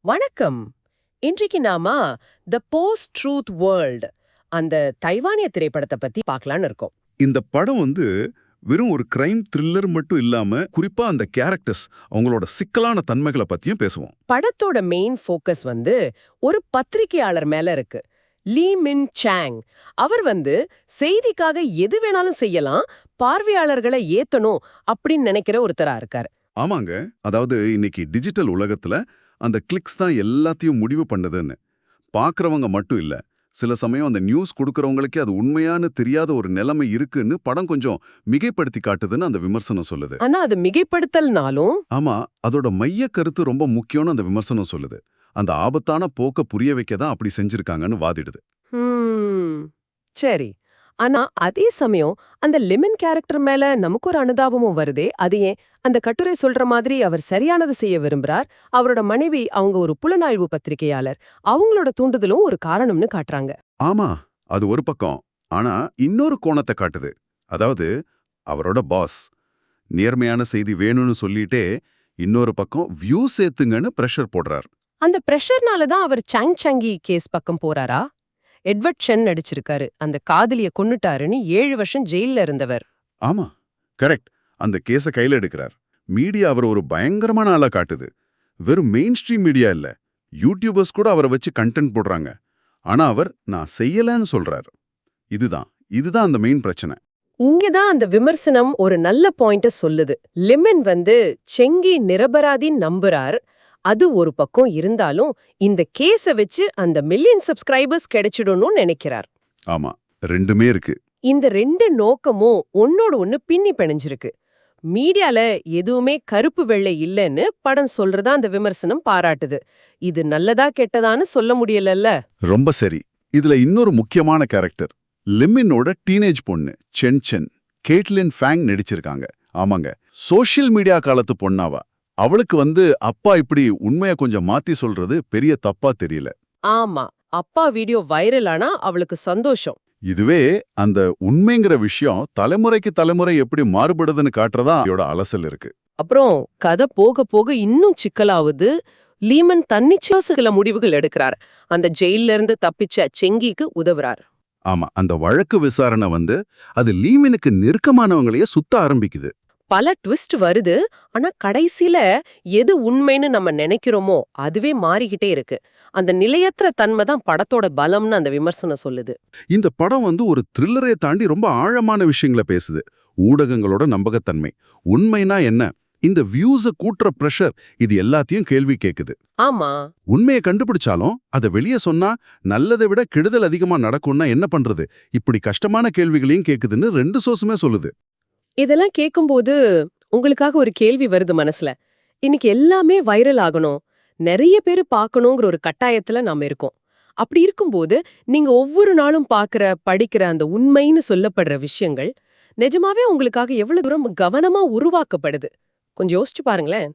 வணக்கம். இன்றைக்கு நாம த போஸ்ட் ட்ரூத் வேர்ல்ட் அந்த தைவானிய திரைப்படத்தை பத்தி பார்க்கலான்னு இருக்கோம். இந்த படம் வெறும் ஒரு கிரைம் த்ரில்லர் மட்டும் இல்லாம குறிப்பா அந்த கேரக்டர்ஸ் அவங்களோட சிக்கலான தன்மைகளை பத்தியும் பேசுவோம். படத்தோட மெயின் ஃபோக்கஸ் ஒரு பத்திரிகையாளர் மேல இருக்கு. லீ மின் சாங். அவர் செய்திக்காக எது வேணாலும் செய்யலாம், பார்வையாளர்களை ஏத்தணும் அப்படின்னு நினைக்கிற ஒருத்தரா இருக்காரு. ஆமாங்க, அதாவது இன்னைக்கு டிஜிட்டல் உலகத்துல அந்த கிளிக்ஸ் தான் எல்லாத்தையும் முடிவு பண்ணதுன்னு பாக்குறவங்க மட்டும் இல்ல, சில சமயம் அந்த நியூஸ் கொடுக்கறவங்களுக்கே அது உண்மையானு தெரியாத ஒரு நிலைமை இருக்குன்னு படம் கொஞ்சம் மிகைப்படுத்தி காட்டுதுன்னு அந்த விமர்சனம் சொல்லுது. ஆனா அது மிகைப்படுத்தல்னாலும் ஆமா, அதோட மைய கருத்து ரொம்ப முக்கியம்னு அந்த விமர்சனம் சொல்லுது. அந்த ஆபத்தான போக்க புரிய வைக்க தான் அப்படி செஞ்சிருக்காங்கன்னு வாதிடுது. சரி. ஆனா அதே சமயம் அந்த லெமன் கேரக்டர் மேல நமக்கு ஒரு அனுதாபமும் வருதே, அது ஏன்? அந்த கட்டுரை சொல்ற மாதிரி அவர் சரியானது செய்ய விரும்புறார். அவரோட மனைவி அவங்க ஒரு புலனாய்வு பத்திரிகையாளர். அவங்களோட தூண்டுதலும் ஒரு காரணம்னு காட்டுறாங்க. ஆமா, அது ஒரு பக்கம். ஆனா இன்னொரு கோணத்தை காட்டுது. அதாவது அவரோட பாஸ் நேர்மையான செய்தி வேணும்னு சொல்லிட்டே இன்னொரு பக்கம் வியூ சேர்த்துங்கன்னு பிரஷர் போடுறார். அந்த பிரஷர்னால தான் அவர் சாங் சாங்கி கேஸ் பக்கம் போறாரா? எட்வர்ட் சென் நடிச்சிருக்காரு. அந்த காதலிய கொன்னுட்டாருன்னு 7 வருஷம் ஜெயில்ல இருந்தவர். ஆமா, கரெக்ட். அந்த கேஸ கையில எடுக்கிறார். மீடியா அவர் ஒரு பயங்கரமான ஆளா காட்டுது. வெறும் மெயின் ஸ்ட்ரீம் மீடியா இல்ல, யூடியூபர்ஸ் கூட அவரை வச்சு கண்டென்ட் போடுறாங்க. ஆனா அவர் நான் செய்யலன்னு சொல்றாரு. இதுதான் அந்த மெயின் பிரச்சனை. இங்கதான் அந்த விமர்சனம் ஒரு நல்ல பாயிண்ட சொல்லுது. லெமன் செங்கி நிரபராதின்னு நம்புறார். அது ஒரு பக்கம் இருந்தாலும் இந்த கேஸ வச்சு அந்த மில்லியன் சப்ஸ்கிரைபர்ஸ் கிடைச்சிடணும்னு நினைக்கிறார். ஆமா, ரெண்டுமே இருக்கு. இந்த ரெண்டு நோக்கமும் ஒன்னோட ஒன்னு பின்னி பிணைஞ்சிருக்கு. மீடியால எதுவுமே கருப்பு வெள்ளை இல்லைன்னு படம் சொல்றதா அந்த விமர்சனம் பாராட்டுது. இது நல்லதா கெட்டதான்னு சொல்ல முடியலல்ல. ரொம்ப சரி. இதுல இன்னொரு முக்கியமான கேரக்டர் லிமினோட டீனேஜ் பொண்ணு சென் சென், கேட்லின் ஃபேங் நடிச்சிருக்காங்க. ஆமாங்க, சோஷியல் மீடியா காலத்து பொண்ணாவா. அவளுக்கு அப்பா இப்படி உண்மைய கொஞ்சம் மாத்தி சொல்றது பெரிய தப்பா தெரியல. ஆமா, அப்பா வீடியோ வைரல் ஆனா அவளுக்கு சந்தோஷம். இதுவே அந்த உண்மைங்கிற விஷயம் தலைமுறைக்கு தலைமுறை எப்படி மாறுபடுதுன்னு காட்டுறதா இதோட அலசல் இருக்கு. அப்புறம் கதை போக போக இன்னும் சிக்கலாவுது. லீமன் தன்னிச்சையா முடிவுகள் எடுக்கிறார். அந்த ஜெயில இருந்து தப்பிச்ச செங்கிக்கு உதவுறார். ஆமா, அந்த வழக்கு விசாரணை அது லீமனுக்கு நெருக்கமானவங்களையே சுத்த ஆரம்பிக்குது. பல ட்விஸ்ட் வருது. ஆனா கடைசியில எது உண்மைன்னு நம்ம நினைக்கிறோமோ அதுவே மாறிக்கிட்டே இருக்கு. அந்த நிலையற்ற தன்மை தான் படத்தோட பலம்னு அந்த விமர்சனம் சொல்லுது. இந்த படம் ஒரு த்ரில்லரை தாண்டி ரொம்ப ஆழமான விஷயங்களை பேசுது. ஊடகங்களோட நம்பகத்தன்மை, உண்மைனா என்ன, இந்த வியூஸ கூட்டுற பிரஷர், இது எல்லாத்தையும் கேள்வி கேக்குது. ஆமா, உண்மையை கண்டுபிடிச்சாலும் அதை வெளியே சொன்னா நல்லதை விட கெடுதல் அதிகமா நடக்கும்னா என்ன பண்றது, இப்படி கஷ்டமான கேள்விகளையும் கேக்குதுன்னு ரெண்டு சோர்ஸுமே சொல்லுது. இதெல்லாம் கேட்கும்போது உங்களுக்காக ஒரு கேள்வி வருது மனசுல. இன்னைக்கு எல்லாமே வைரல் ஆகணும், நிறைய பேர் பார்க்கணுங்கிற ஒரு கட்டாயத்துல நாம இருக்கோம். அப்படி இருக்கும்போது நீங்க ஒவ்வொரு நாளும் படிக்கிற அந்த உண்மைன்னு சொல்லப்படுற விஷயங்கள் நிஜமாவே உங்களுக்காக எவ்வளவு தூரம் கவனமா உருவாக்கப்படுது? கொஞ்சம் யோசிச்சு பாருங்களேன்.